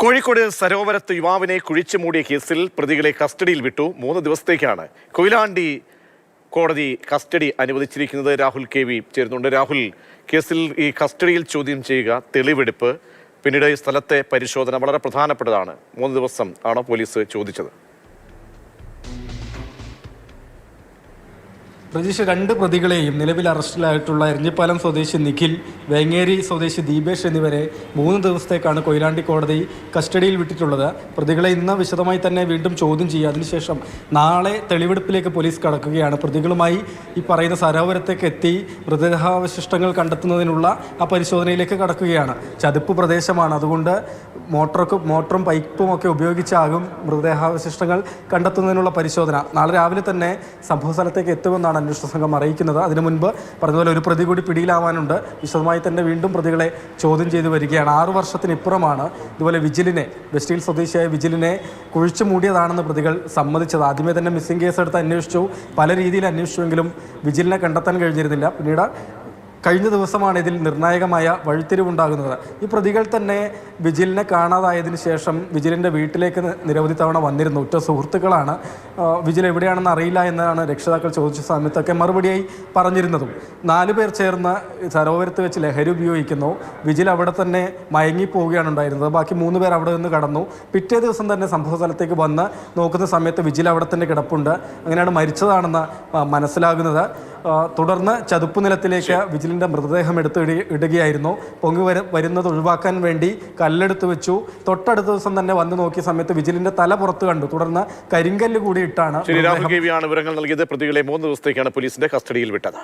കോഴിക്കോട് സരോവരത്ത് യുവാവിനെ കുഴിച്ചു മൂടിയ കേസിൽ പ്രതികളെ കസ്റ്റഡിയിൽ വിട്ടു. 3 ദിവസത്തേക്കാണ് കൊയിലാണ്ടി കോടതി കസ്റ്റഡി അനുവദിച്ചിരിക്കുന്നത്. രാഹുൽ KV ചേരുന്നുണ്ട്. രാഹുൽ, കേസിൽ ഈ കസ്റ്റഡിയിൽ ചോദ്യം ചെയ്യുക, തെളിവെടുപ്പ്, പിന്നീട് സ്ഥലത്തെ പരിശോധന വളരെ പ്രധാനപ്പെട്ടതാണ്. 3 ദിവസം ആണോ പോലീസ് ചോദിച്ചത്? പ്രതീക്ഷ 2 പ്രതികളെയും നിലവിൽ അറസ്റ്റിലായിട്ടുള്ള എരഞ്ഞിപ്പാലം സ്വദേശി നിഖിൽ, വേങ്ങേരി സ്വദേശി ദീപേഷ് എന്നിവരെ 3 ദിവസത്തേക്കാണ് കൊയിലാണ്ടി കോടതി കസ്റ്റഡിയിൽ വിട്ടിട്ടുള്ളത്. പ്രതികളെ ഇന്ന് വിശദമായി തന്നെ വീണ്ടും ചോദ്യം ചെയ്യുക. അതിനുശേഷം നാളെ തെളിവെടുപ്പിലേക്ക് പോലീസ് കടക്കുകയാണ്. പ്രതികളുമായി ഈ പറയുന്ന സരോവരത്തേക്ക് എത്തി മൃതദേഹാവശിഷ്ടങ്ങൾ കണ്ടെത്തുന്നതിനുള്ള ആ പരിശോധനയിലേക്ക് കടക്കുകയാണ്. ചതുപ്പ് പ്രദേശമാണ്, അതുകൊണ്ട് മോട്ടറും പൈപ്പും ഒക്കെ ഉപയോഗിച്ചാകും മൃതദേഹാവശിഷ്ടങ്ങൾ കണ്ടെത്തുന്നതിനുള്ള പരിശോധന. നാളെ രാവിലെ തന്നെ സംഭവ സ്ഥലത്തേക്ക് എത്തുമെന്നാണ് അന്വേഷണ സംഘം അറിയിക്കുന്നത്. അതിനു മുൻപ് പറഞ്ഞതുപോലെ ഒരു പ്രതി കൂടി പിടിയിലാവാനുണ്ട്. വിശദമായി തന്നെ വീണ്ടും പ്രതികളെ ചോദ്യം ചെയ്തു വരികയാണ്. 6 വർഷത്തിനിപ്പുറമാണ് ഇതുപോലെ വിജിലിനെ, വെസ്റ്റ് ഹിൽ സ്വദേശിയായ വിജിലിനെ കുഴിച്ചു മൂടിയതാണെന്ന് പ്രതികൾ സമ്മതിച്ചത്. ആദ്യമേ തന്നെ മിസ്സിംഗ് കേസ് എടുത്ത് അന്വേഷിച്ചു, പല രീതിയിൽ അന്വേഷിച്ചുവെങ്കിലും വിജിലിനെ കണ്ടെത്താൻ കഴിഞ്ഞിരുന്നില്ല. പിന്നീട് കഴിഞ്ഞ ദിവസമാണ് ഇതിൽ നിർണായകമായ വഴിത്തിരിവുണ്ടാകുന്നത്. ഈ പ്രതികൾ തന്നെ വിജിലിനെ കാണാതായതിനു ശേഷം വിജിലിൻ്റെ വീട്ടിലേക്ക് നിരവധി തവണ വന്നിരുന്നു. ഉറ്റ സുഹൃത്തുക്കളാണ്. വിജിൽ എവിടെയാണെന്ന് അറിയില്ല എന്നാണ് രക്ഷിതാക്കൾ ചോദിച്ച സമയത്തൊക്കെ മറുപടിയായി പറഞ്ഞിരുന്നതും. 4 പേർ ചേർന്ന് സരോവരത്ത് വെച്ച് ലഹരി ഉപയോഗിക്കുന്നു. വിജിൽ അവിടെ തന്നെ മയങ്ങിപ്പോവുകയാണ് ഉണ്ടായിരുന്നത്. ബാക്കി 3 പേർ അവിടെ നിന്ന് കടന്നു. പിറ്റേ ദിവസം തന്നെ സംഭവ സ്ഥലത്തേക്ക് വന്ന് നോക്കുന്ന സമയത്ത് വിജിൽ അവിടെ തന്നെ കിടപ്പുണ്ട്. അങ്ങനെയാണ് മരിച്ചതാണെന്ന് മനസ്സിലാകുന്നത്. തുടർന്ന് ചതുപ്പ് നിലത്തിലേക്ക് വിജിലിൻ്റെ മൃതദേഹം ഇടുകയായിരുന്നു. പൊങ്ങി വരുന്നത് ഒഴിവാക്കാൻ വേണ്ടി കല്ലെടുത്ത് വെച്ചു. തൊട്ടടുത്ത ദിവസം തന്നെ വന്ന് നോക്കിയ സമയത്ത് വിജിലിൻ്റെ തല പുറത്ത് കണ്ടു. തുടർന്ന് കരിങ്കല്ല് കൂടി ഇട്ടാണ്. രാഹുൽ KV വിവരങ്ങൾ നൽകിയത്. പ്രതികളെ 3 ദിവസത്തേക്കാണ് പോലീസിന്റെ കസ്റ്റഡിയിൽ വിട്ടത്.